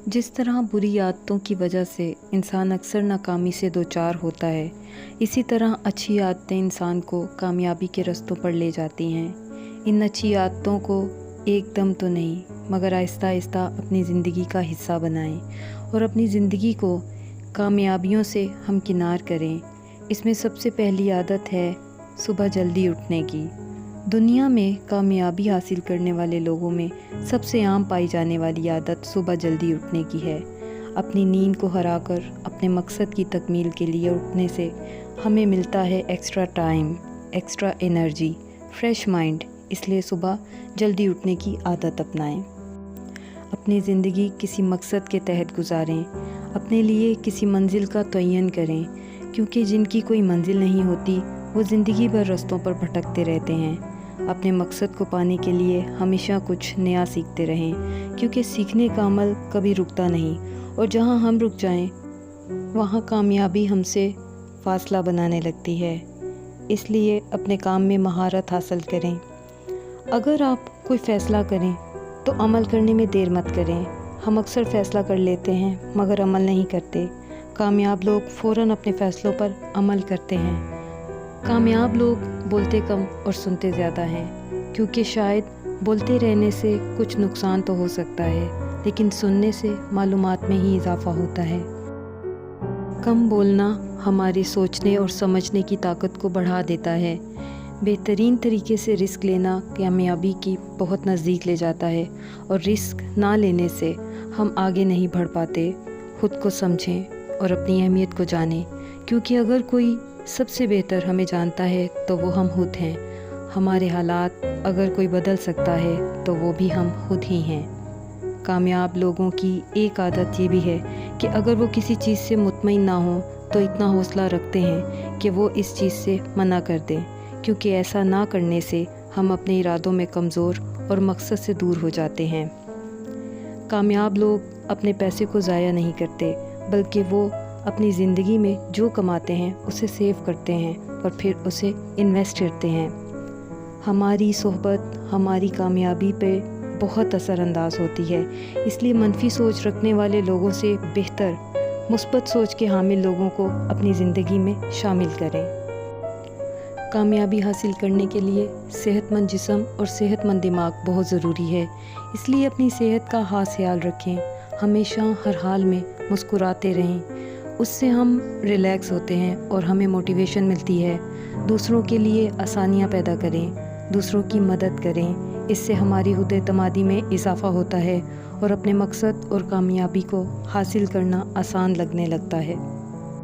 जिस तरह बुरी आदतों की वजह से इंसान अक्सर नाकामी से दोचार होता है, इसी तरह अच्छी आदतें इंसान को कामयाबी के रास्तों पर ले जाती हैं। इन अच्छी आदतों को एकदम तो नहीं, मगर आहिस्ता आहिस्ता अपनी ज़िंदगी का हिस्सा बनाएं और अपनी ज़िंदगी को कामयाबियों से हमकिनार करें। इसमें सबसे पहली आदत है सुबह जल्दी उठने की। दुनिया में कामयाबी हासिल करने वाले लोगों में सबसे आम पाई जाने वाली आदत सुबह जल्दी उठने की है। अपनी नींद को हराकर अपने मकसद की तकमील के लिए उठने से हमें मिलता है extra time, extra energy, fresh mind. इसलिए सुबह जल्दी उठने की आदत अपनाएं। अपनी ज़िंदगी किसी मकसद के तहत गुजारें। अपने लिए किसी मंजिल का तयन करें, क्योंकि जिनकी कोई मंजिल नहीं होती वो ज़िंदगी भर रास्तों पर भटकते रहते हैं। अपने मकसद को पाने के लिए हमेशा कुछ नया सीखते रहें, क्योंकि सीखने का अमल कभी रुकता नहीं और जहां हम रुक जाएं, वहां कामयाबी हमसे फासला बनाने लगती है। इसलिए अपने काम में महारत हासिल करें। अगर आप कोई फ़ैसला करें तो अमल करने में देर मत करें। हम अक्सर फ़ैसला कर लेते हैं मगर अमल नहीं करते। कामयाब लोग फ़ौरन अपने फ़ैसलों पर अमल करते हैं। कामयाब लोग बोलते कम और सुनते ज़्यादा हैं, क्योंकि शायद बोलते रहने से कुछ नुकसान तो हो सकता है, लेकिन सुनने से मालूमात में ही इजाफ़ा होता है। कम बोलना हमारी सोचने और समझने की ताकत को बढ़ा देता है। बेहतरीन तरीके से रिस्क लेना कामयाबी की बहुत नज़दीक ले जाता है, और रिस्क ना लेने से हम आगे नहीं बढ़ पाते। खुद को समझें और अपनी अहमियत को जानें, क्योंकि अगर कोई सबसे बेहतर हमें जानता है तो वो हम खुद हैं। हमारे हालात अगर कोई बदल सकता है तो वो भी हम खुद ही हैं। कामयाब लोगों की एक आदत ये भी है कि अगर वो किसी चीज़ से मुतमईन ना हो तो इतना हौसला रखते हैं कि वो इस चीज़ से मना कर दें, क्योंकि ऐसा ना करने से हम अपने इरादों में कमज़ोर और मकसद से दूर हो जाते हैं। कामयाब लोग अपने पैसे को ज़ाया नहीं करते, बल्कि वो अपनी ज़िंदगी में जो कमाते हैं उसे सेव करते हैं और फिर उसे इन्वेस्ट करते हैं। हमारी सोहबत हमारी कामयाबी पे बहुत असरअंदाज होती है, इसलिए मनफी सोच रखने वाले लोगों से बेहतर मुस्बत सोच के हामिल लोगों को अपनी ज़िंदगी में शामिल करें। कामयाबी हासिल करने के लिए सेहतमंद जिस्म और सेहतमंद दिमाग बहुत ज़रूरी है, इसलिए अपनी सेहत का खास ख्याल रखें। हमेशा हर हाल में मुस्कुराते रहें, उससे हम रिलैक्स होते हैं और हमें मोटिवेशन मिलती है। दूसरों के लिए आसानियाँ पैदा करें, दूसरों की मदद करें, इससे हमारी खुद-एतमादी में इजाफ़ा होता है और अपने मकसद और कामयाबी को हासिल करना आसान लगने लगता है।